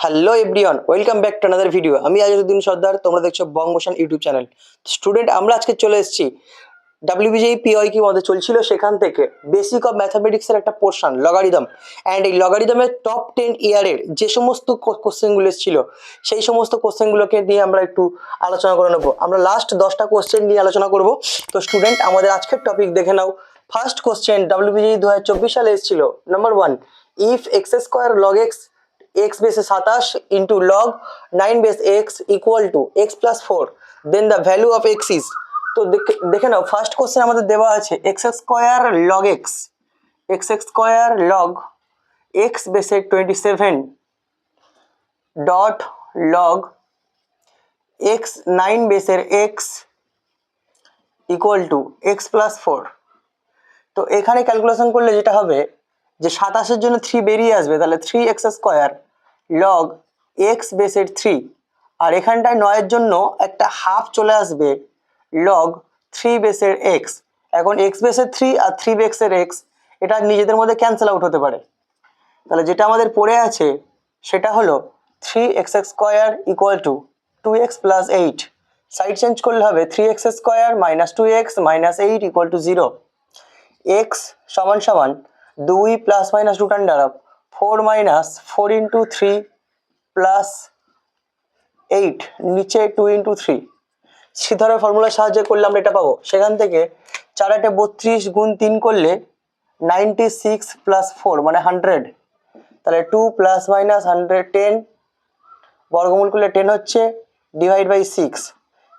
Hello everyone, welcome back to another video. আমি আজরুদ্দিন সর্দার, তোমরা দেখছো বঙ্গবসান ইউটিউব চ্যানেল। স্টুডেন্ট, আমরা আজকে চলে এসেছি ডাব্লিউবিজেই পিওয়াই কি মধ্যে চলছিল, সেখান থেকে বেসিক অফ ম্যাথামেটিক্সের একটা পোর্শন লগারিদম। অ্যান্ড এই লগারিদমের টপ 10 ইয়ারের যে সমস্ত কোশ্চেনগুলো এসেছিল, সেই সমস্ত কোশ্চেনগুলোকে নিয়ে আমরা একটু আলোচনা করে নেবো। আমরা লাস্ট 10টা কোশ্চেন নিয়ে আলোচনা করব। তো স্টুডেন্ট, আমাদের আজকের টপিক দেখে নাও। ফার্স্ট কোশ্চেন ডাব্লিউবিজেই 2024 সালে এসেছিল। Number 1, if x square log x x base 27 into log 9 base x equal to x plus 4, then the value of x is। তো দেখে নাও, ফার্স্ট কোশ্চেন আমাদের দেওয়া আছে x square log X square log x বেসে 27 dot log x 9 বেসের x equal to x plus 4। তো এখানে calculation করলে যেটা হবে যে 27-এর জন্য 3 বেরিয়ে আসবে, তাহলে 3x স্কোয়ার লগ এক্স বেসের 3, আর এখানটায় 9-এর জন্য একটা হাফ চলে আসবে লগ 3 বেসের এক্স। এখন এক্স বেসের 3 আর 3 বেসের এক্স এটা নিজেদের মধ্যে ক্যান্সেল আউট হতে পারে। তাহলে যেটা আমাদের পড়ে আছে সেটা হলো 3x square equal to 2x plus 8। Side change করলে হবে 3x square minus 2x minus 8 equal to 0। x সমান সমান 2 plus minus root under of 4 minus 4 into 3 plus 8 নিচে 2 ইন্টু 3। শ্রীধরের ফর্মুলার সাহায্যে করলে আমরা এটা পাবো। সেখান থেকে 4 8 32 গুণ 3 করলে 96 প্লাস 4 মানে 100। তাহলে 2 প্লাস মাইনাস 110 বর্গমূল করলে 10 হচ্ছে, ডিভাইড বাই 6।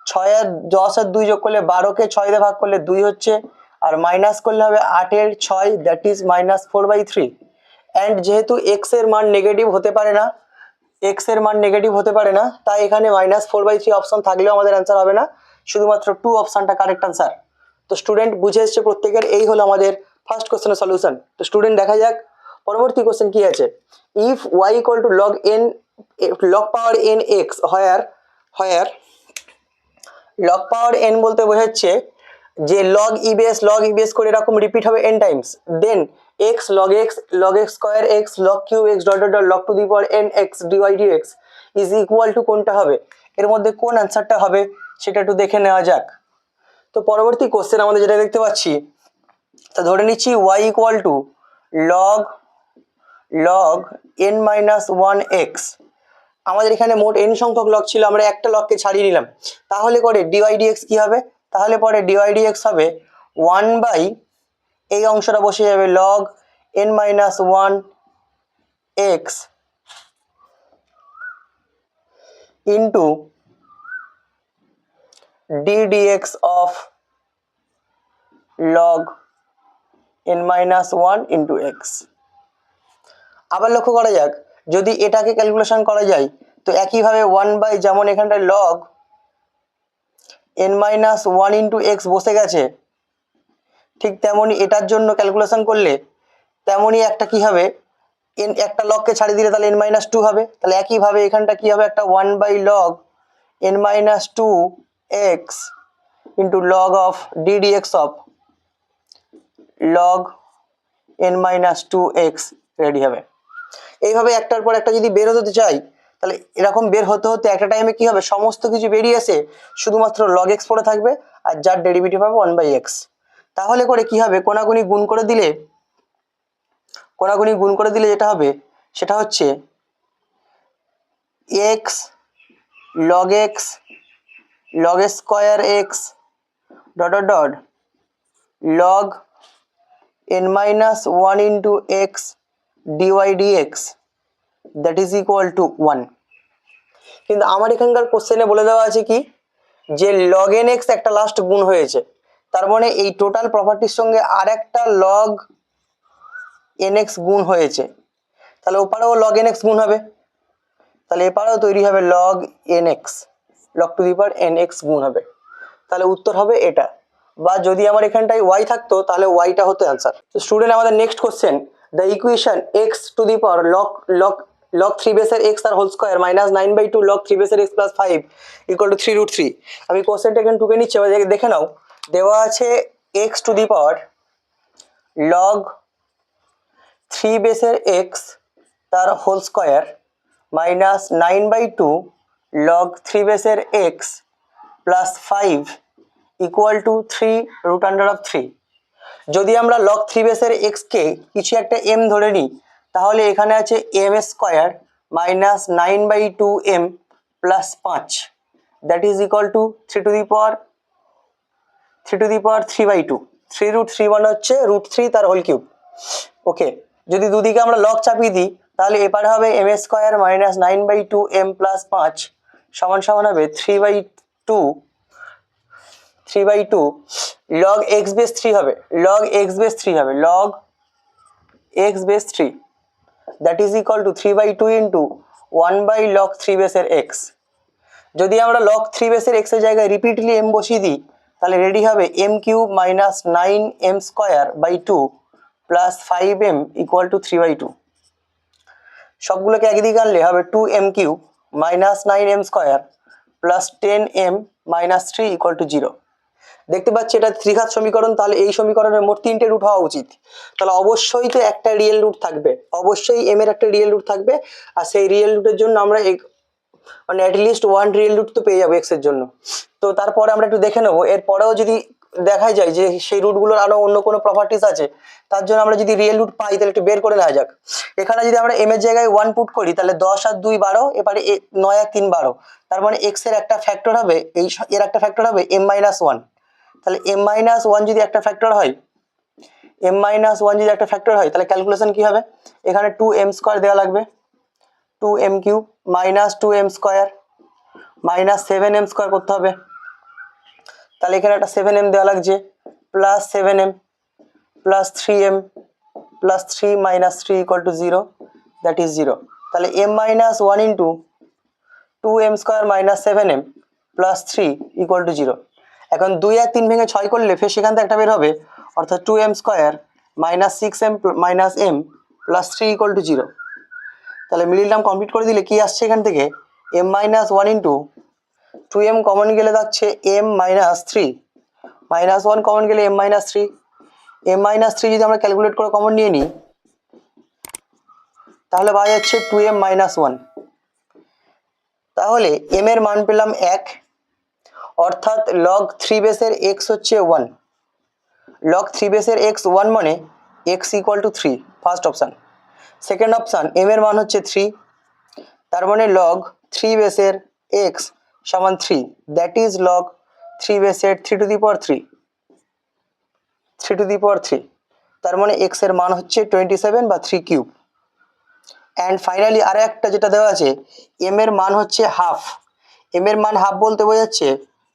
6 আর 10 আর 2 যোগ করলে 12কে 6 দিয়ে ভাগ করলে 2 হচ্ছে, আর মাইনাস করলে হবে 8-এর 6, দ্যাট ইজ মাইনাস 4/3। অ্যান্ড যেহেতু এক্স এর মান নেগেটিভ হতে পারে না, তাই এখানে মাইনাস 4/3 অপশন থাকলেও আমাদের অ্যান্সার হবে না, শুধুমাত্র 2 অপশনটা কারেক্ট অ্যান্সার। তো স্টুডেন্ট, বুঝে এসছে প্রত্যেকের? এই হলো আমাদের ফার্স্ট কোশ্চেনের সলিউশন। তো স্টুডেন্ট, দেখা যাক পরবর্তী কোশ্চেন কি আছে। If Y equal to log power N X, where log power N বলতে বোঝাচ্ছে যে লগ ইবিএস করে এরকম রিপিট হবে n times, then X log X square X log cube X dot dot log to the power N X dy dx is equal to কোনটা হবে? এর মধ্যে কোন অ্যান্সারটা হবে সেটা একটু দেখে নেওয়া যাক। তো পরবর্তী কোশ্চেন আমাদের যেটা দেখতে পাচ্ছি, তা ধরে নিচ্ছি Y equal to log N minus 1x। আমাদের এখানে মোট n সংখ্যক লগ ছিল, আমরা একটা লগকে ছাড়িয়ে নিলাম। তাহলে করে ডিওয়াই ডিএক্স কি হবে? তাহলে পরে ডিওয়াই ডিএক্স হবে 1 বাই, এই অংশটা বসে যাবে log n minus 1x into ddx of log n minus 1 into x. আবার লক্ষ্য করা যাক, যদি এটাকে ক্যালকুলেশন করা যায় তো একইভাবে 1 বাই, যেমন এখানটায় log n minus 1 into x বসে গেছে, ঠিক তেমনই এটার জন্য ক্যালকুলেশন করলে তেমনই একটা কি হবে, একটা লগকে ছাড়িয়ে দিলে তাহলে n মাইনাস 2 হবে। তাহলে একইভাবে এখানটা কি হবে, একটা 1 by log n minus 2 X into log of ddx of log n minus 2 X ready হবে। এইভাবে একটার পর একটা যদি বের হতে চাই, তাহলে এরকম বের হতে হতে একটা টাইমে কি হবে, সমস্ত কিছু বেরিয়ে এসে শুধুমাত্র লগ এক্স পড়ে থাকবে, আর যার ডেরিভেটিভ হবে 1 বাই এক্স। তাহলে করে কি হবে, কোনাগুনি গুণ করে দিলে যেটা হবে সেটা হচ্ছে X log square X dot dot dot log n minus 1 into X dy dx that is equal to 1। কিন্তু আমার এখানকার কোশ্চেনে বলে দেওয়া আছে কি, যে লগ এন এক্স একটা লাস্ট গুণ হয়েছে, তার মানে এই টোটাল প্রপার্টির সঙ্গে আর একটা লগ এন এক্স গুণ হয়েছে, তাহলে ওপারেও লগ এন এক্স গুণ হবে, তাহলে এপারেও তৈরি হবে log N x, log to the power N x গুণ হবে। তাহলে উত্তর হবে এটা। বা যদি আমার এখানটায় ওয়াই থাকতো তাহলে ওয়াইটা হতো অ্যান্সার। তো স্টুডেন্ট, আমাদের next question, the equation x to the power log 3 বেসের এক্স আর হোল স্কোয়ার মাইনাস 9/2 লগ 3 বেসের এক্স প্লাস 5 ইকুয়াল টু 3√3। আমি কোশ্চেনটা এখানে টুকে নিচ্ছি, এবার দেখে নাও। দেওয়া আছে x to the power log 3 বেসের এক্স তার হোল স্কোয়ার মাইনাস 9/2 লগ 3 বেসের এক্স প্লাস 5 ইকুয়াল টু 3√3। যদি আমরা লগ 3 বেসের এক্সকে কিছু একটা এম ধরে নিই, তাহলে এখানে আছে M square minus 9/2 M plus 5, that is equal to 3^3/2। 3√3 মানে হচ্ছে √3 তার হোল কিউব। ওকে, যদি দুদিকে আমরা লগ চাপিয়ে দিই, তাহলে এপারে হবে m square minus 9/2 M plus 5 সমান সমান হবে 3/2 লগ এক্স বেস 3 হবে, লগ এক্স বেস 3 হবে, log x base 3, that is equal to 3/2 into 1/log 3 বেসের এক্স। যদি আমরা লগ 3 বেসের এক্সের জায়গায় রিপিটলি এম বসিয়ে দিই, তাহলে রেডি হবে m cube minus 9m square by 2 plus 5m equal to 3/2। সবগুলোকে একদিকে আনলে হবে 2m cube minus 9m square plus 10m minus 3 equal to 0। দেখতে পাচ্ছি এটা ত্রিঘাত সমীকরণ, তাহলে এই সমীকরণের মোট 3টে রুট হওয়া উচিত। তাহলে অবশ্যই তো একটা রিয়েল রুট থাকবে, অবশ্যই এম এর একটা রিয়েল রুট থাকবে, আর সেই রিয়েল রুটের জন্য আমরা মানে অ্যাটলিস্ট 1 রিয়েল রুট তো পেয়ে যাবো এক্স এর জন্য। তো তারপরে আমরা একটু দেখে নেবো, এরপরেও যদি দেখা যায় যে সেই রুটগুলোর আরো অন্য কোনো প্রপার্টিস আছে, তার জন্য আমরা যদি রিয়েল রুট পাই তাহলে একটু বের করে নেওয়া যাক। এখানে যদি আমরা এম এর জায়গায় 1 পুট করি, তাহলে 10 আর 2 12, এবারে 9 আর 3 12, তার মানে এক্স এর একটা ফ্যাক্টর হবে, এর একটা ফ্যাক্টর হবে m-1। তাহলে m-1 যদি একটা ফ্যাক্টর হয়, m-1 যদি একটা ফ্যাক্টর হয়, তাহলে ক্যালকুলেশন কি হবে? এখানে 2m স্কোয়ার দেওয়া লাগবে, 2m cube minus 2m square minus 7m square করতে হবে, তাহলে এখানে একটা 7m দেওয়া লাগছে, plus 7m plus 3m plus 3 minus 3 equal to 0, that is 0। তাহলে m-1 into 2m square minus 7m plus 3 equal to 0। এখন 2 আর 3 ভেঙে 6 করলে ফের সেখান থেকে একটা বের হবে, অর্থাৎ 2m square minus 6m minus m plus 3 equal to 0। তাহলে মিডিল টার্ম কমপ্লিট করে দিলে কি আসছে এখান থেকে? m-1 ইন্টু 2m কমন গেলে থাকছে m-3, মাইনাস 1 কমন গেলে m-3, m-3 যদি আমরা ক্যালকুলেট করে কমন নিয়ে নিই, তাহলে পাওয়া যাচ্ছে 2m-1। তাহলে m এর মান পেলাম 1, অর্থাৎ লগ 3 বেসের x হচ্ছে 1, লগ 3 বেসের x 1 মানে x equal to 3, first option. Second option m এর মান হচ্ছে 3, তার মানে লগ 3 বেসের x সমান 3, দ্যাট ইজ লগ 3 বেসের 3^3, তার মানে x এর মান হচ্ছে 27 বা 3 কিউব। অ্যান্ড ফাইনালি আরো একটা যেটা দেওয়া আছে, m এর মান হচ্ছে হাফ, m এর মান হাফ বলতে বোঝাচ্ছে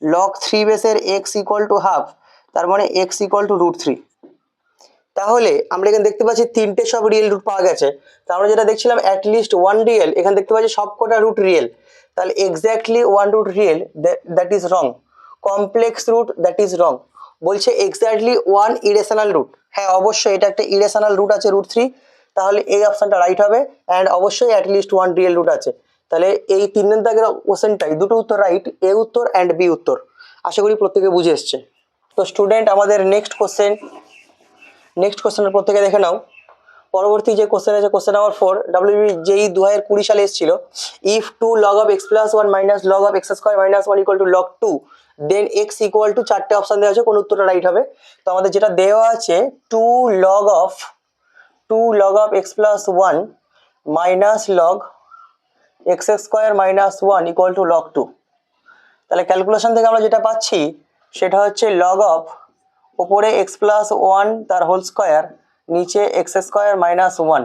লগ 3 বেসের x ইকুয়াল টু হাফ, তার মানে x ইকুয়াল টু √3। তাহলে আমরা এখানে দেখতে পাচ্ছি তিনটে সব রিয়েল রুট পাওয়া গেছে। তো আমরা যেটা দেখছিলাম অ্যাটলিস্ট 1 রিয়েল, এখানে দেখতে পাচ্ছি সব কটা রুট রিয়েল, তাহলে exactly 1 root real, that is wrong. Complex root, that is wrong. বলছে এক্স্যাক্টলি 1 ইরেশনাল রুট, হ্যাঁ অবশ্যই এটা একটা ইরেশনাল রুট আছে √3, তাহলে এই অপশনটা রাইট হবে। অ্যান্ড অবশ্যই অ্যাটলিস্ট 1 রিয়েল রুট আছে। তাহলে এই 3 দাগের কোশ্চেনটাই দুটো উত্তর রাইট, এ উত্তর অ্যান্ড বি উত্তর। আশা করি প্রত্যেকে বুঝে এসছে। তো স্টুডেন্ট, আমাদের নেক্সট কোশ্চেনের প্রত্যেকে দেখে নাও। পরবর্তী যে কোশ্চেন আছে, কোশ্চেন নাম্বার 4, WBI যেই 2020 সালে এসেছিল, if 2 log of x plus 1 minus log of x square minus 1 equal to log 2, then x equal to 4টে অপশন দেওয়া আছে, কোন উত্তরটা রাইট হবে? তো আমাদের যেটা দেওয়া আছে 2 log of x plus 1 minus log x square minus 1 equal to log 2। তাহলে ক্যালকুলেশন থেকে আমরা যেটা পাচ্ছি সেটা হচ্ছে log of ওপরে x plus 1 তার হোল স্কোয়ার, নিচে x square minus 1,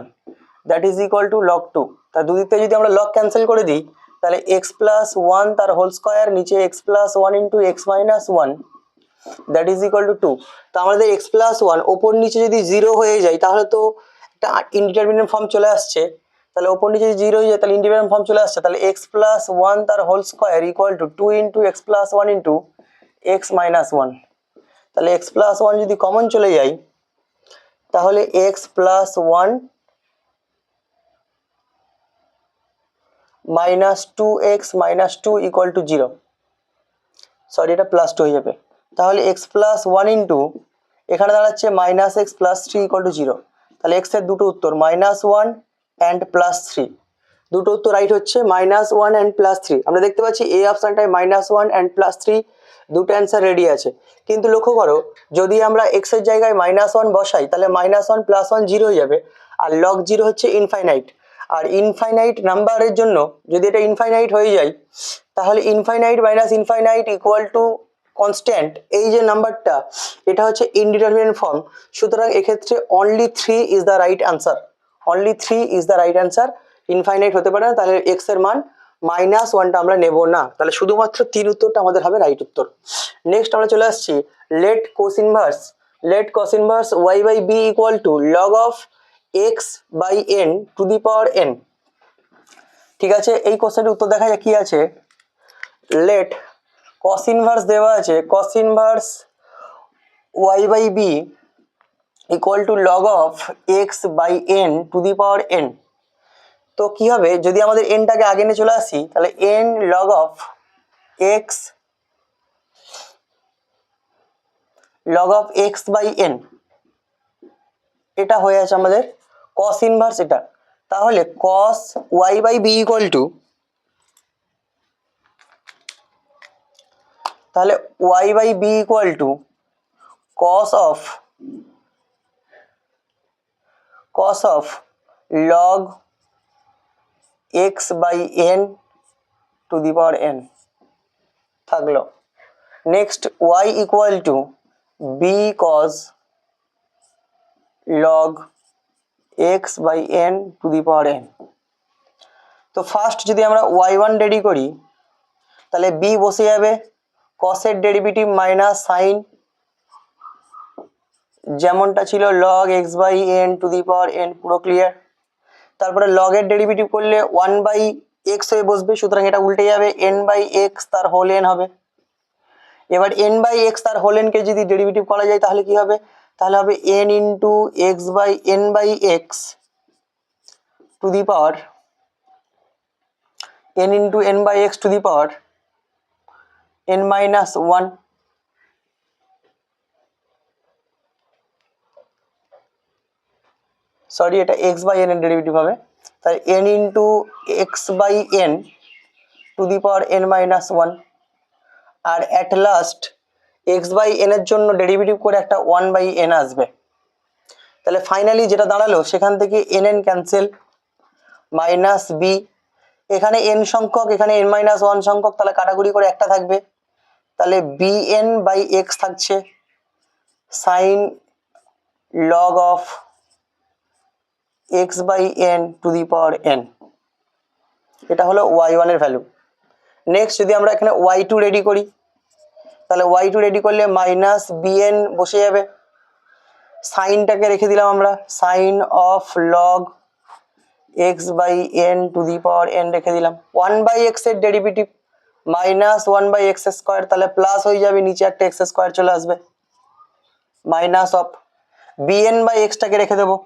that is equal two log 2। তার দুদিক থেকে যদি আমরা লগ ক্যান্সেল করে দিই, তাহলে x plus 1 তার হোল স্কোয়ার, নিচে x plus 1 into x minus 1, that is equal to 2। তো আমাদের x plus 1 ওপর নিচে যদি 0 হয়ে যায়, তাহলে তো একটা ইনডিটারমিনেট ফর্ম চলে আসছে। তাহলে ওপর নিচে যদি 0 হয়ে যায়, তাহলে ইনডিটারমিনেট ফর্ম চলে আসছে। তাহলে x plus 1 তার whole square equal to 2 into x plus 1 into x minus 1। তাহলে x plus 1 যদি কমন চলে যায়, তাহলে x plus 1 minus 2x minus 2 equal to 0, sorry এটা প্লাস 2 হয়ে যাবে। তাহলে x plus 1 ইন্টু এখানে দাঁড়াচ্ছে minus x plus 3 equal to 0। তাহলে x এর দুটো উত্তর, -1 অ্যান্ড +3। দুটো উত্তর রাইট হচ্ছে -1 অ্যান্ড +3। আমরা দেখতে পাচ্ছি এই অপশানটায় -1 অ্যান্ড +3 দুটো অ্যান্সার রেডি আছে। কিন্তু লক্ষ্য করো, যদি আমরা এক্স এর জায়গায় -1 বসাই তাহলে -1 + 1 0 হয়ে যাবে, আর log 0 হচ্ছে ইনফাইনাইট। আর ইনফাইনাইট নাম্বারের জন্য যদি এটা ইনফাইনাইট হয়ে যায় তাহলে infinite minus infinite equal to constant, এই যে নাম্বারটা এটা হচ্ছে ইনডিটারমিনেট ফর্ম। সুতরাং এক্ষেত্রে only 3 is the right answer, only 3 is the right answer. Infinite হতে পারে না, তাহলে এক্স এর মান -1টা আমরা নেব না, তাহলে শুধুমাত্র 3 উত্তরটা আমাদের হবে রাইট উত্তর। নেক্সট আমরা চলে আসছি let cos inverse y by b equal to log of x by n to the power n. ঠিক আছে, এই কোশ্চেনের উত্তর দেখা যায় কি আছে। লেট cos ইনভার্স দেওয়া আছে, cos inverse y by b equal to log of x by n to the power n. তো কি হবে, যদি আমাদের এনটাকে আগে নিয়ে চলে আসি তাহলে n log of x by n, এটা হয়ে আছে আমাদের cos ইনভার্স এটা। তাহলে cos y by b equal to, তাহলে y by b equal to cos of log x by n to the power n থাকলো। Next y equal to b cos log x by n to the power n। তো first যদি আমরা y1 ready করি তাহলে b বসে যাবে cos এর derivative minus sine, যেমনটা ছিল log x by n to the power n, পুরো ক্লিয়ার। তারপরে log এর ডেরিভেটিভ করলে 1 বাই x হয়ে বসবে, সুতরাং এটা উল্টে যাবে, n বাই x তার হোল n হবে। এবার n বাই x তার হোল n কে যদি ডেরিভেটিভ করা যায় তাহলে কি হবে, তাহলে হবে n into x by n by x to the power n into n by x to the power n minus 1। Sorry, এটা x বাই n এর ডেরিভেটিভ হবে, তাই n into x by n to the power n minus 1। আর at last x by n এর জন্য derivative করে একটা 1 by n আসবে। তাহলে ফাইনালি যেটা দাঁড়ালো সেখান থেকে n ক্যান্সেল, মাইনাস বি, এখানে n সংখ্যক এখানে n মাইনাস 1 সংখ্যক, তাহলে কাটাকুটি করে একটা থাকবে, তাহলে bn বাই x থাকছে sine log of x by n to the power n। এটা হলো y1 এর ভ্যালু। নেক্সট যদি আমরা এখানে y2 রেডি করি তাহলে y2 রেডি করলে মাইনাস bn বসে যাবে, সাইনটাকে রেখে দিলাম আমরা, sine of log x by n to the power n রেখে দিলাম। 1 বাই x এর derivative minus 1 by x square, তাহলে প্লাস হয়ে যাবে, নিচে একটা এক্স স্কোয়ার চলে আসবে, মাইনাস অফ bn বাই এক্সটাকে রেখে দেবো,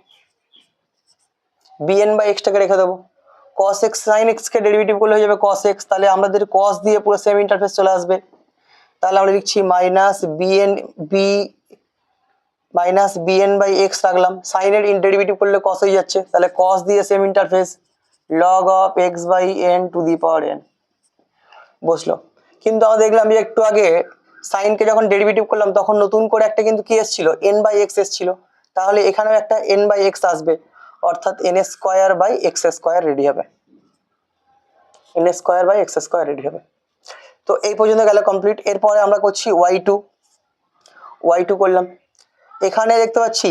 cos x sin x কে ডেরিভেটিভ করলে হয়ে যাবে cos x, তাহলে আমাদের cos দিয়ে পুরো সেম ইন্টারফেস চলে আসবে। তাহলে আমরা লিখছি মাইনাস bn বাই এক্স রাখলাম, সাইনের ডেরিভেটিভ করলে cos হয়ে যাচ্ছে, তাহলে cos দিয়ে same interface log of x by n to the power n বসলো। কিন্তু আমরা দেখলাম যে একটু আগে সাইনকে যখন ডেরিভেটিভ করলাম তখন নতুন করে একটা কিন্তু কি এসেছিল, n বাই এক্স এসেছিল, তাহলে এখানেও একটা n বাই এক্স আসবে, অর্থাৎ n square by x square রেডি হবে, n square by x square রেডি হবে। তো এই পর্যন্ত গেল কমপ্লিট। এরপরে আমরা করছি y2 করলাম, এখানে দেখতে পাচ্ছি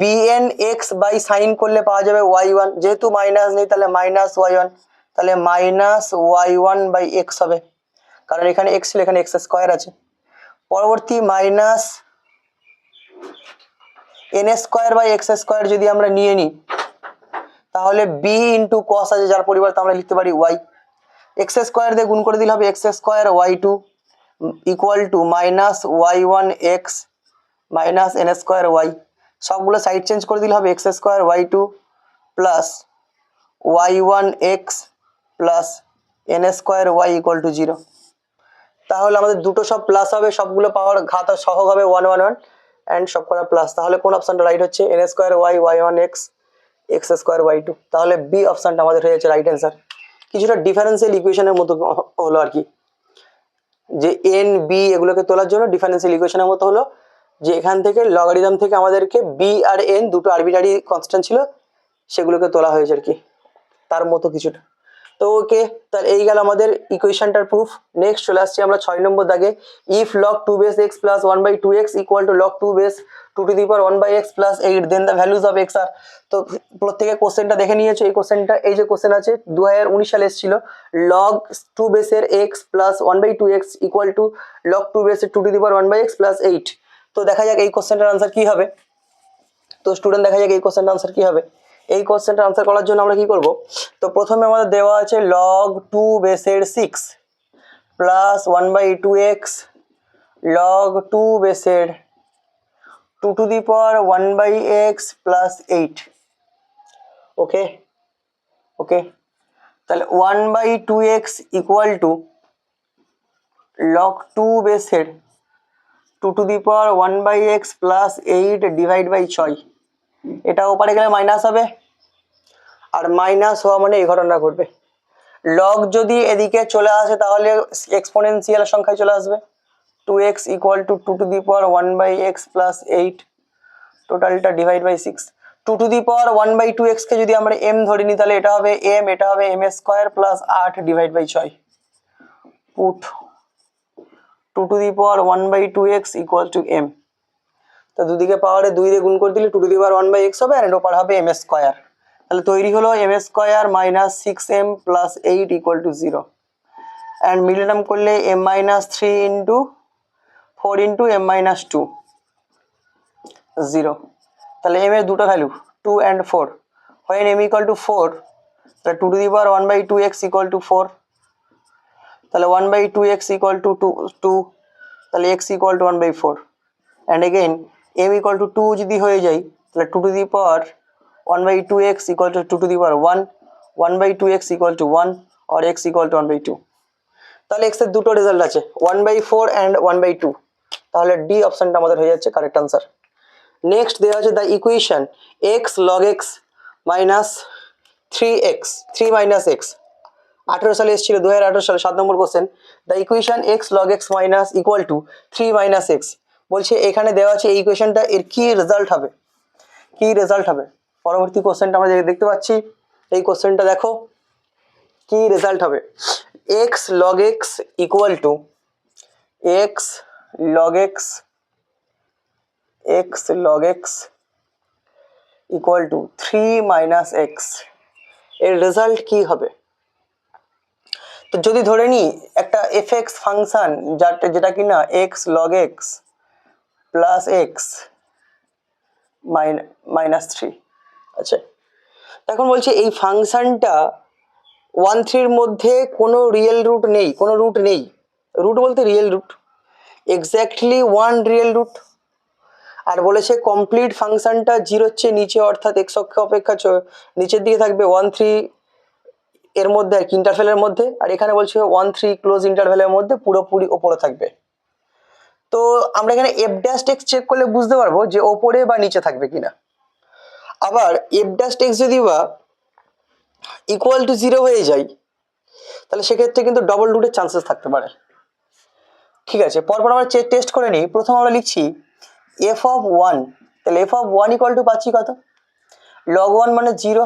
bn x বাই সাইন করলে পাওয়া যাবে y1, যেহেতু মাইনাস নেই তাহলে মাইনাস y1, তাহলে মাইনাস y1 বাই এক্স হবে, কারণ এখানে x ছিল এখানে এক্স স্কোয়ার আছে। পরবর্তী minus n square by x square যদি আমরা নিয়ে নিই তাহলে b ইন্টু কস আছে, যার পরিবর্তে আমরা লিখতে পারি y, এক্স স্কোয়ার দিয়ে গুণ করে দিলে হবে x square y2 equal to minus y1 x minus n square y, সবগুলো সাইড চেঞ্জ করে দিলে হবে x square y2 plus y1 x plus n square y equal to 0। তাহলে আমাদের দুটো সব প্লাস হবে, সবগুলো পাওয়ার ঘাত সহগ হবে 1 1 1 অ্যান্ড সব করা প্লাস। তাহলে কোন অপশনটা রাইট হচ্ছে, n square y y1 x x square by to. তাহলে বি অপশানটা আমাদের হয়ে যাচ্ছে রাইট অ্যান্সার। কিছুটা ডিফারেন্সিয়াল ইকুয়েশনের মতো হলো আর কি, যে এন বি এগুলোকে তোলার জন্য ডিফারেন্সিয়াল ইকুয়েশনের মতো হলো, যে এখান থেকে লগারিদম থেকে আমাদেরকে বি আর এন দুটো আরবিটারি কনস্ট্যান্ট ছিল, সেগুলোকে তোলা হয়েছে আর কি, তার মতো কিছুটা। তো ওকে, তাহলে এই গেল আমাদের ইকুয়েশনটার প্রুফ। নেক্সট চলে আসছি আমরা 6 নম্বর দাগে। If log 2 base x plus 1/2x equal to log 2 base 2 to the power 1/x plus 8 then the values of x are. তো প্রত্যেকে কোশ্চেনটা দেখে নিয়েছো। এই কোশ্চেনটা, এই যে কোশ্চেন আছে 2019 সালে এসেছিল, লগ 2 বেসের x plus 1/2x equal to log 2 বেসের 2 to the power 1/x plus 8। তো দেখা যাক এই কোশ্চেনটার আনসার কি হবে। তো স্টুডেন্ট দেখা যাক এই কোশ্চেনটার আনসার কি হবে। এই কোশ্চেনটা আনসার করার জন্য আমরা কি করব, তো প্রথমে আমাদের দেওয়া আছে লগ 2 বেসের 6 প্লাস 1/2x লগ 2 বেসের 2 to the power 1/x plus 8। ওকে ওকে, তাহলে 1/2x ইকুয়াল টু লগ 2 বেসের 2 to the power 1/x plus 8 divide by 6। এটা ওপারে গেলে মাইনাস হবে, আর মাইনাস হওয়া মানে এই ঘটনা ঘটবে। লগ যদি এদিকে চলে আসে তাহলে এক্সপোনেনশিয়াল সংখ্যায় চলে আসবে। 2x equal to 2 to the power 1/x plus 8, টোটালটা divide by 6। 2 to the power 1/2x কে যদি আমরা m ধরে নিই তাহলে এটা হবে m, এটা হবে m square plus 8 divide by 6। Put 2 to the power 1/2x equal to m। তো দুদিকে পাওয়ারে 2 দিয়ে গুণ করে দিলে 2 টু দি পাওয়ার 1/x হবে, আর এর ওপর হবে m স্কোয়ার। তাহলে তৈরি হলো m square minus 6m plus 8 equal to 0। And medium করলে m minus 3 into 4 into m minus 2, 0। তাহলে m এর দুটো value 2 and 4, when m equal to 4 তাহলে 2 to the power 1/2x equal two 4, তাহলে 1/2x ইকুয়াল টু 2, তাহলে x equal two 1/4। And again m equal to 2 যদি হয়ে যায় তাহলে 2 to the power 1/2x equal to 2 to the power 1, 1/2x equal to 1 আর x equal to 1/2। তাহলে x এর দুটো রেজাল্ট আছে 1/4 অ্যান্ড 1/2। তাহলে ডি অপশনটা আমাদের হয়ে যাচ্ছে কারেক্ট আনসার। নেক্সট দেওয়া আছে the equation x log x minus 3x 3 minus x. 18 সালে এসেছিল, 2018 সালে 7 নম্বর question. The equation x log x minus equal to 3 minus x. বলছে এখানে দেওয়া আছে এই ইকুয়েশনটা, এর কি রেজাল্ট হবে, কি রেজাল্ট হবে। পরবর্তী কোশ্চেনটা আমরা দেখতে পাচ্ছি, এই কোশ্চেনটা দেখো কি রেজাল্ট হবে। x log x equal to x log x log x equal to 3 minus x. এর রেজাল্ট কি হবে। তো যদি ধরে নিই একটা fx ফাংশন যেটা কিনা x log x plus x minus 3। আচ্ছা, এখন বলছি এই ফাংশনটা 1-3 মধ্যে কোনো রিয়েল রুট নেই, কোনো রুট নেই। রুট বলতে real root, exactly 1 real root. আর বলেছে কমপ্লিট ফাংশনটা 0 চেয়ে নিচে, অর্থাৎ x অক্ষ অপেক্ষা নিচের দিকে থাকবে 1-3 এর মধ্যে আর কি, ইন্টারভ্যালের মধ্যে। আর এখানে বলছে 1-3 ক্লোজ ইন্টারভ্যালের মধ্যে পুরোপুরি ওপরে থাকবে। তো আমরা এখানে f ড্যাশ x চেক করলে বুঝতে পারবো যে ওপরে বা নিচে থাকবে কিনা। আবার f ড্যাশ x যদি বা ইকুয়াল টু 0 হয়ে যায় তাহলে সেক্ষেত্রে কিন্তু ডবল রুটের চান্সেস থাকতে পারে। ঠিক আছে, পরপর আমরা টেস্ট করে নিই। প্রথম আমরা লিখছি f অফ 1, তাহলে f অফ 1 ইকুয়াল টু পাচ্ছি কত, log 1 মানে 0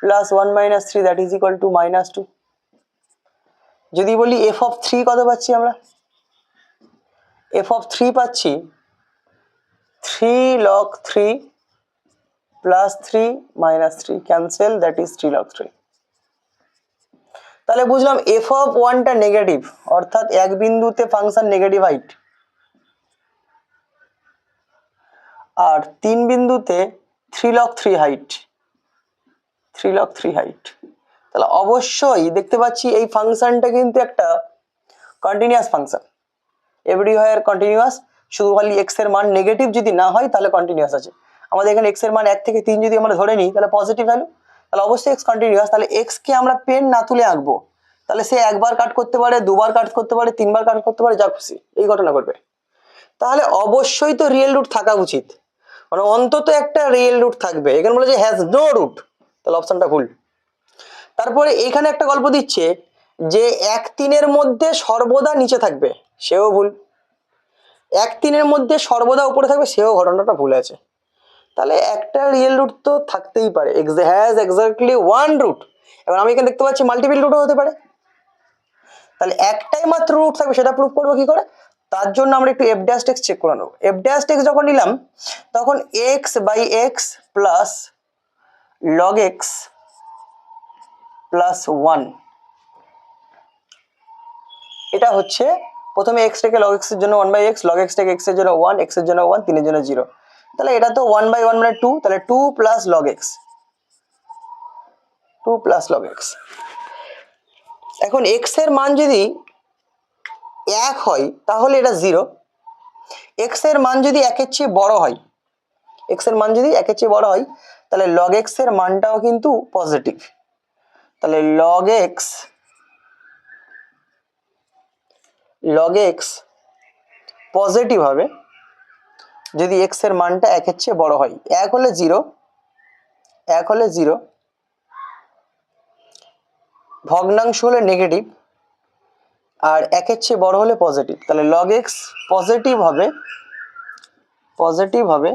plus 1 minus 3 that is equal two minus 2। যদি বলি f অফ 3 কত পাচ্ছি আমরা, f অফ 3 পাচ্ছি 3 log 3 plus 3 minus 3 cancel, that is 3 log 3। তাহলে বুঝলাম f অফ 1টা নেগেটিভ, অর্থাৎ এক বিন্দুতে ফাংশন নেগেটিভ হাইট, আর 3 বিন্দুতে 3 log 3 হাইট, 3 log 3 হাইট। তাহলে অবশ্যই দেখতে পাচ্ছি এই ফাংশনটা কিন্তু একটা কন্টিনিউয়াস ফাংশন, এভরিওয়্যার কন্টিনিউয়াস। শুধু খালি x এর মান নেগেটিভ যদি না হয় তাহলে কন্টিনিউয়াস আছে। আমাদের এখানে x এর মান 1 থেকে 3 যদি আমরা ধরে নিই তাহলে পজিটিভ ভ্যালু, তাহলে অবশ্যই x কন্টিনিউয়াস। তাহলে x কে আমরা পেন না তুলে আঁকবো, তাহলে সে একবার কাট করতে পারে, দুবার কাট করতে পারে, 3বার কাট করতে পারে, যা খুশি এই ঘটনা ঘটবে। তাহলে অবশ্যই তো রিয়েল রুট থাকা উচিত, মানে অন্তত একটা রিয়েল রুট থাকবে, এখানে বলে যে হ্যাজ নো রুট, তাহলে অপশনটা ভুল। তারপরে এখানে একটা গল্প দিচ্ছে যে 1-3 মধ্যে সর্বদা নিচে থাকবে, সেও ভুল। 1-3 মধ্যে সর্বদা উপরে থাকবে, সেও ঘটনাটা ভুল আছে। তাহলে একটা রিয়েল রুট তো থাকতেই পারে, হ্যাজ এক্স্যাক্টলি ওয়ান রুট। এবার আমি এখানে দেখতে পাচ্ছি মাল্টিপল রুটও হতে পারে, তাহলে একটাই মাত্র রুট থাকবে, সেটা প্রুফ করবো কি করে? তার জন্য আমরা একটু এফ ড্যাশ এক্স চেক করে নেবো। এফ ড্যাশ এক্স যখন নিলাম তখন x by x plus log x plus 1, এটা হচ্ছে প্রথমে এক্স থেকে লগ এক্স এর জন্য 1/x, লগ এক্স থেকে এক্স এর জন্য 1, এক্স এর জন্য 1, 3 এর জন্য 0, তাহলে এটা তো 1/1 মানে 2, তাহলে 2 plus log x, 2 plus log x. এখন এক্স এর মান যদি 1 হয় তাহলে এটা 0, এক্স এর মান যদি 1-এর চেয়ে বড় হয়, এক্স এর মান যদি 1-এর চেয়ে বড় হয় তাহলে লগ এক্স এর মানটাও কিন্তু পজিটিভ, তাহলে লগ এক্স পজিটিভ হবে যদি এক্স এর মানটা 1-এর চেয়ে বড় হয়। 1 হলে 0, 1 হলে 0, ভগ্নাংশ হলে নেগেটিভ, আর 1-এর চেয়ে বড় হলে পজিটিভ, তাহলে লগ এক্স পজিটিভ হবে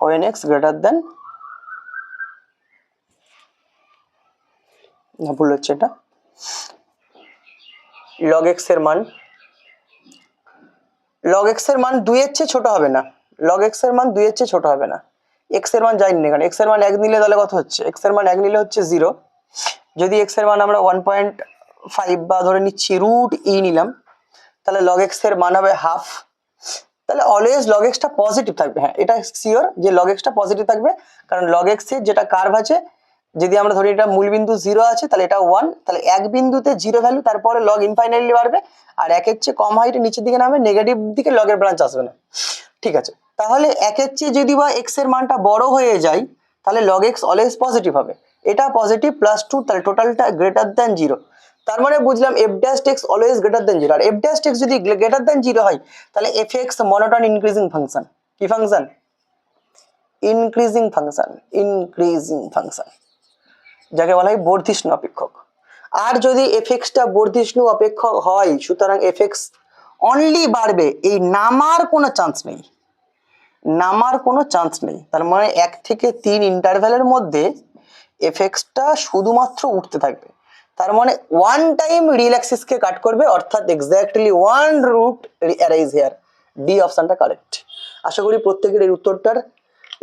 when x গ্রেটার দেন, না ভুল হচ্ছে, এটা লগ এক্স এর মান 2-এর চেয়ে ছোট হবে না, লগ এক্স এর মান 2-এর চেয়ে ছোট হবে না। এক্স এর মান যায়নি এখানে, এক্স এর মান 1 নিলে তাহলে কত হচ্ছে, এক্স এর মান 1 নিলে হচ্ছে 0, যদি এক্স এর মান আমরা 1.5 বা ধরে নিচ্ছি রুট ই নিলাম, তাহলে লগ এক্স এর মান হবে হাফ, তাহলে অলওয়েজ লগ এক্সটা পজিটিভ থাকবে। হ্যাঁ, এটা শিওর যে লগ এক্সটা পজিটিভ থাকবে, কারণ লগ এক্স এর যেটা কার্ভ আছে, যদি আমরা ধরি এটা মূল বিন্দু 0 আছে তাহলে এটা 1, তাহলে এক বিন্দুতে 0 ভ্যালু, তারপরে লগ ইনফাইনাইটলি বাড়বে, আর 1-এর চেয়ে কম হাইটে নিচের দিকে নামে, নেগেটিভ দিকে লগের ব্রাঞ্চ আসবে না। ঠিক আছে, তাহলে 1-এর চেয়ে যদি বা এক্স এর মানটা বড় হয়ে যায় তাহলে লগ এক্স অলওয়েজ পজিটিভ হবে, এটা পজিটিভ প্লাস 2, তাহলে টোটালটা গ্রেটার দ্যান 0। তার মানে বুঝলাম F dash x always greater than 0, আর এফ ড্যাশ এক্স যদি গ্রেটার দ্যান 0 হয় তাহলে F x monotone increasing function. কি ফাংশন? ইনক্রিজিং ফাংশন, যাকে বলা হয় বর্ধিষ্ণু অপেক্ষক। আর যদি এফ এক্সটা বর্ধিষ্ণু অপেক্ষক হয়, সুতরাং এফ এক্স অনলি বাড়বে, এই নামার কোনো চান্স নেই। তার মানে 1 থেকে 3 ইন্টারভ্যালের মধ্যে এফ এক্সটা শুধুমাত্র উঠতে থাকবে, তার মানে ওয়ান টাইম রিয়েল অ্যাক্সিসকে কাট করবে, অর্থাৎ exactly one root arise here, D অপশনটা কারেক্ট। আশা করি প্রত্যেকের এই উত্তরটার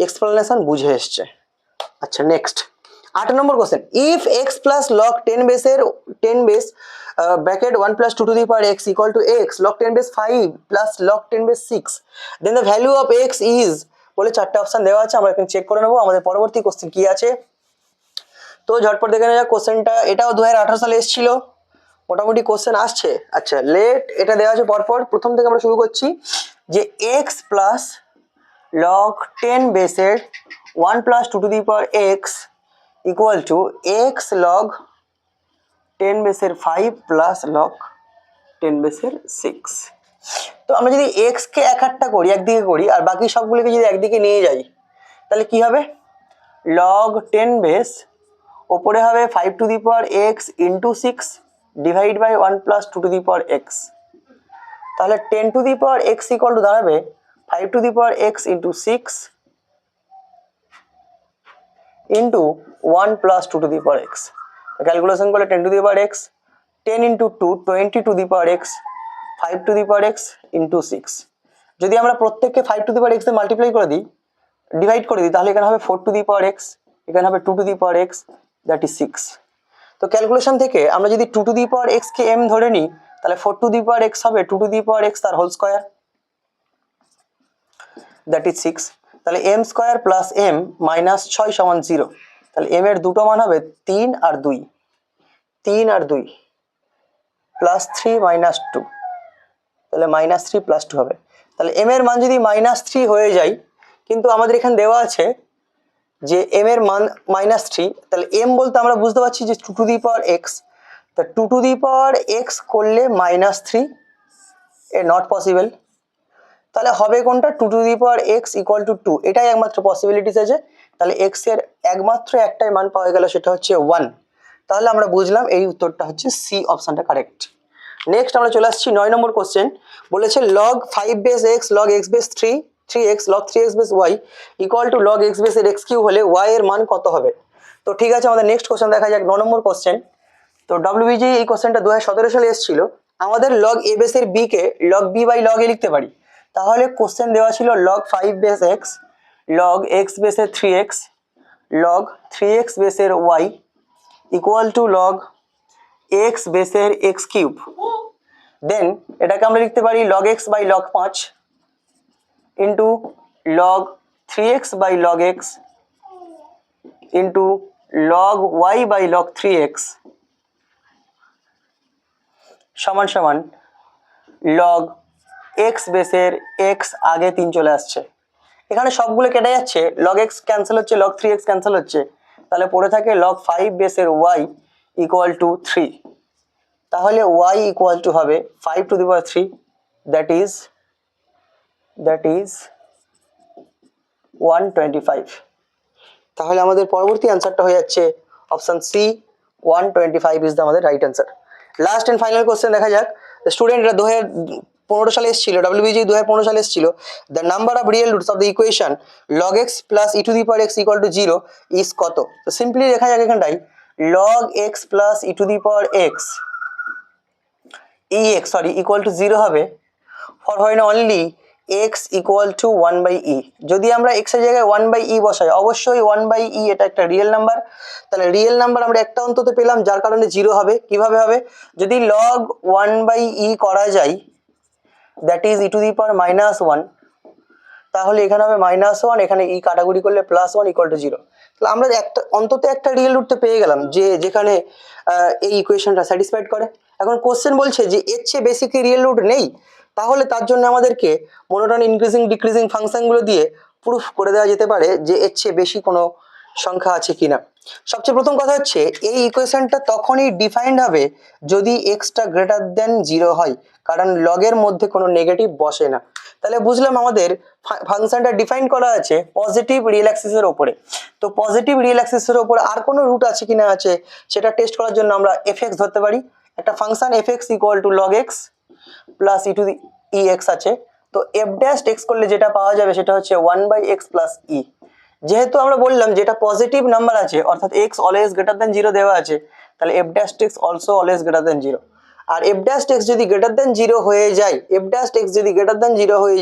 এক্সপ্লেনেশন বুঝে এসছে। আচ্ছা, next 8 number question, if x plus log 10 বেসের 10 base bracket 1 plus 2 to the power x equal to x log 10 base 5 plus log 10 base 6, then the value of x is, বলে 4টে অপশন দেওয়া আছে, আমরা এখানে চেক করে নেবো আমাদের পরবর্তী কোশ্চেন কি আছে। তো ঝটপট দেখে নেওয়া যাক কোশ্চেনটা, এটাও 2018 সালে এসেছিল, মোটামুটি কোশ্চেন আসছে। আচ্ছা, লেট এটা দেওয়া আছে পরপর, প্রথম থেকে আমরা শুরু করছি যে x প্লাস log 10 বেসের 1 plus 2 to the power x equal to x log 10 বেসের 5 প্লাস log 10 বেসের 6। তো আমরা যদি x কে একদিকে করি আর বাকি সবগুলোকে যদি একদিকে নিয়ে যাই তাহলে কি হবে, log 10 বেস ওপরে হবে 5 to the power x into 6 divide by 1 plus 2 to the power x, তাহলে 10 to the power x equal to দাঁড়াবে 5 to the power x into 6 into 1 plus 2 to the power x। Calculation করলে 10 to the power x, 10 into 2 20 to the power x, 5 to the power x into 6। যদি আমরা প্রত্যেককে 5 to the power x দিয়ে multiply করে দিই, divide করে দিই, তাহলে এখানে হবে 4 টু দি পাওয়ার x, এখানে হবে 2 to the power x, that is 6। তো ক্যালকুলেশন থেকে আমরা যদি 2 to the power x K m ধরে নিই তাহলে 4 টু দি পাওয়ার x হবে 2 টু দি পাওয়ার x তার হোল স্কয়ার, দ্যাট ইজ 6। তাহলে m square plus m minus 6 সমান 0, তাহলে m এর দুটো মান হবে 3 আর 2 প্লাস 3 মাইনাস 2, তাহলে মাইনাস 3 প্লাস 2 হবে। তাহলে m এর মান যদি মাইনাস 3 হয়ে যায়, কিন্তু আমাদের এখানে দেওয়া আছে যে m এর মান মাইনাস 3, তাহলে m বলতে আমরা বুঝতে পারছি যে 2 টু দি পাওয়ার x, তা 2 টু দি পাওয়ার x করলে মাইনাস 3 এ নট পসিবল, তাহলে হবে কোনটা, 2^x = 2, এটাই একমাত্র পসিবিলিটিস আছে। তাহলে x এর একমাত্র একটাই মান পাওয়া গেল, সেটা হচ্ছে 1। তাহলে আমরা বুঝলাম এই উত্তরটা হচ্ছে সি অপশনটা কারেক্ট। নেক্সট আমরা চলে আসছি 9 নম্বর কোশ্চেন। বলেছে log 5 base x log x base 3 3x log 3x base y = log x বেসের x কিউব হলে y এর মান কত হবে। তো ঠিক আছে, আমাদের নেক্সট কোশ্চেন দেখা যাক, 9 নম্বর কোশ্চেন। তো WBG এই কোশ্চেনটা 2017 সালে এসেছিল। আমাদের log a বেসের b কে log b by log a লিখতে পারি। তাহলে কোশ্চেন দেওয়া ছিল log 5 base x log x বেসের 3x log 3x বেসের y = log x বেসের x কিউব। দেন এটাকে আমরা লিখতে পারি log x by log 5 into log 3x by log x into log y by log 3x সমান সমান log x বেসের x আগে 3 চলে আসছে। এখানে সবগুলো কেটে যাচ্ছে, log x ক্যান্সেল হচ্ছে, log 3x ক্যান্সেল হচ্ছে, তাহলে পড়ে থাকে log 5 বেসের y = 3। তাহলে y = হবে 5^3, দ্যাট ইজ 125। তাহলে আমাদের পরবর্তী অ্যান্সারটা হয়ে যাচ্ছে অপশন সি, 125 ইজ দ্য আমাদের right answer. Last and final question দেখা যাক। স্টুডেন্ট, এটা 2015 সালে এসেছিল, WBG 2015 সালে এসেছিল। The number of real roots of the equation log x plus e to the power x = 0 is কত। তো সিম্পলি দেখা যাক এখানটাই log x plus e to the power x = 0 হবে ফর হয় না অনলি x = 1/e। যদি আমরা x এর জায়গায় 1/e বসাই, অবশ্যই 1/e এটা একটা রিয়েল নাম্বার। তাহলে রিয়েল নাম্বার আমরা একটা অন্তত পেলাম, যার কারণে 0 হবে। কিভাবে হবে, যদি log 1/e করা যায়, that is e to the power -1, তাহলে এখানে হবে -1, এখানে e কাটাকুটি করলে +1 = 0। তাহলে আমরা একটা অন্তত একটা রিয়েল রুট তো পেয়ে গেলাম, যেখানে এই ইকুয়েশনটা স্যাটিসফাইড করে। এখন কোশ্চেন বলছে যে এর চেয়ে বেশি কি রিয়েল রুট নেই, তাহলে তার জন্য আমাদেরকে মোনোটোন ইনক্রিজিং ডিক্রিজিং ফাংশনগুলো দিয়ে প্রুফ করে দেওয়া যেতে পারে যে এর চেয়ে বেশি কোনো সংখ্যা আছে কিনা। সবচেয়ে প্রথম কথা হচ্ছে এই ইকুয়েশনটা তখনই ডিফাইন্ড হবে যদি এক্সটা গ্রেটার দেন 0 হয়, কারণ লগের মধ্যে কোনো নেগেটিভ বসে না। তাহলে বুঝলাম আমাদের ফাংশনটা ডিফাইন করা আছে পজিটিভ রিয়েল অ্যাক্সিসের উপরে। তো পজিটিভ রিয়েল অ্যাক্সিসের উপরে আর কোনো রুট আছে কিনা আছে সেটা টেস্ট করার জন্য আমরা fx ধরতে পারি। একটা function fx = log x plus e to the ex আছে। তো f ড্যাশ x করলে যেটা পাওয়া যাবে সেটা হচ্ছে 1/x প্লাস e। যেহেতু আমরা বললাম যেটা পজিটিভ নাম্বার আছে, অর্থাৎ x অলওয়েজ গ্রেটার দেন 0 দেওয়া আছে, তাহলে f dash x also always greater than 0। আর f ড্যাশ x যদি গ্রেটার দেন 0 হয়ে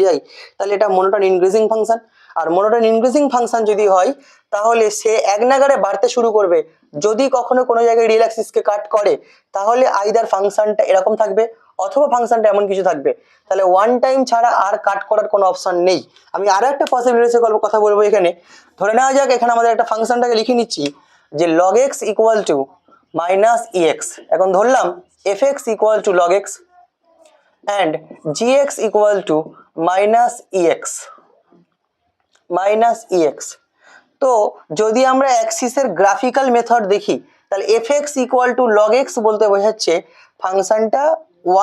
যায়, তাহলে এটা মোনোটোন ইনক্রিজিং ফাংশন। আর মোনোটোন ইনক্রিজিং ফাংশন যদি হয়, তাহলে সে এক নাগাড়ে বাড়তে শুরু করবে। যদি কখনো কোনো জায়গায় রিয়েল অ্যাক্সিসকে কাট করে, তাহলে আইদার ফাংশনটা এরকম থাকবে অথবা ফাংশনটা এমন কিছু থাকবে। তাহলে ওয়ান টাইম ছাড়া আর কাট করার কোনো অপশন নেই। আমি আরো একটা পসিবিলিটির কথা বলবো এখানে। ধরে নেওয়া যাক এখানে আমাদের একটা ফাংশনটাকে লিখে নিচ্ছি যে log x = -ex। এখন ধরলাম fx = log x and gx = -ex। তো যদি আমরা অ্যাক্সিসের গ্রাফিক্যাল মেথড দেখি, তাহলে fx = log x বলতে বোঝাচ্ছে ফাংশনটা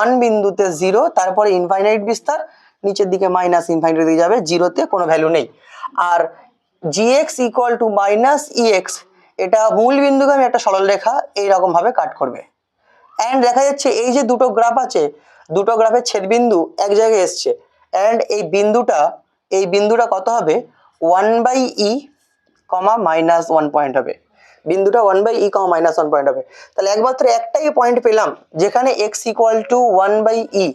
1 বিন্দুতে 0, তারপরে ইনফাইনাইট বিস্তার, নিচের দিকে -ইনফাইনাইট দিয়ে যাবে, 0-তে কোনো ভ্যালু নেই। আর gx = -ex, এটা মূল বিন্দুগামী একটা সরলরেখা এইরকম ভাবে কাট করবে। অ্যান্ড দেখা যাচ্ছে এই যে দুটো গ্রাফ আছে, দুটো গ্রাফের ছেদবিন্দু এক জায়গায় এসছে, অ্যান্ড এই বিন্দুটা কত হবে, 1/e, -1 পয়েন্ট হবে। বিন্দুটা 1/e, -1 পয়েন্ট হবে। তাহলে একমাত্র একটাই পয়েন্ট পেলাম যেখানে x = 1/e,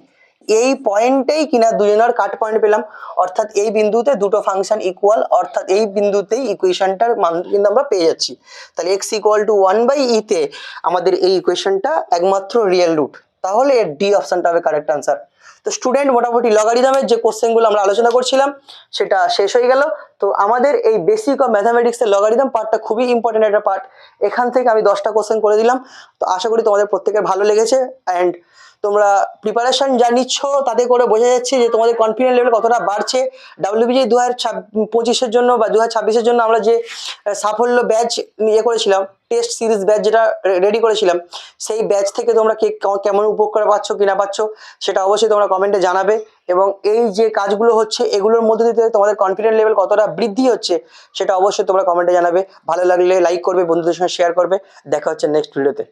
এই পয়েন্টেই কিনা দুজনের কাট পয়েন্ট পেলাম। অর্থাৎ এই বিন্দুতে দুটো ফাংশন ইকুয়াল, অর্থাৎ এই বিন্দুতেই ইকুয়েশনটার মান কিন্তু আমরা পেয়ে যাচ্ছি। তাহলে x = 1/e তে আমাদের এই ইকুয়েশনটা একমাত্র রিয়েল রুট। তাহলে এর ডি অপশনটা হবে কারেক্ট আনসার। তো স্টুডেন্ট, মোটামুটি লগারিদমের যে কোশ্চেনগুলো আমরা আলোচনা করছিলাম সেটা শেষ হয়ে গেল। তো আমাদের এই বেসিক অফ ম্যাথামেটিক্সের লগারিদম পার্টটা খুবই ইম্পর্টেন্ট একটা পার্ট। এখান থেকে আমি 10টা কোশ্চেন করে দিলাম। তো আশা করি তোমাদের প্রত্যেকের ভালো লেগেছে, অ্যান্ড তোমরা প্রিপারেশন যা নিচ্ছ তাতে করে বোঝা যাচ্ছে যে তোমাদের কনফিডেন্স লেভেল কতটা বাড়ছে। WBG 2025-এর জন্য বা 2026-এর জন্য আমরা যে সাফল্য ব্যাচ করেছিলাম, টেস্ট সিরিজ ব্যাচ যেটা রেডি করেছিলাম, সেই ব্যাচ থেকে তোমরা কেমন উপকার পাচ্ছ কি না পাচ্ছ সেটা অবশ্যই তোমরা কমেন্টে জানাবে। এবং এই যে কাজগুলো হচ্ছে এগুলোর মধ্যে দিয়ে তোমাদের কনফিডেন্ট লেভেল কতটা বৃদ্ধি হচ্ছে সেটা অবশ্যই তোমরা কমেন্টে জানাবে। ভালো লাগলে লাইক করবে, বন্ধুদের সঙ্গে শেয়ার করবে। দেখা হচ্ছে নেক্সট ভিডিওতে।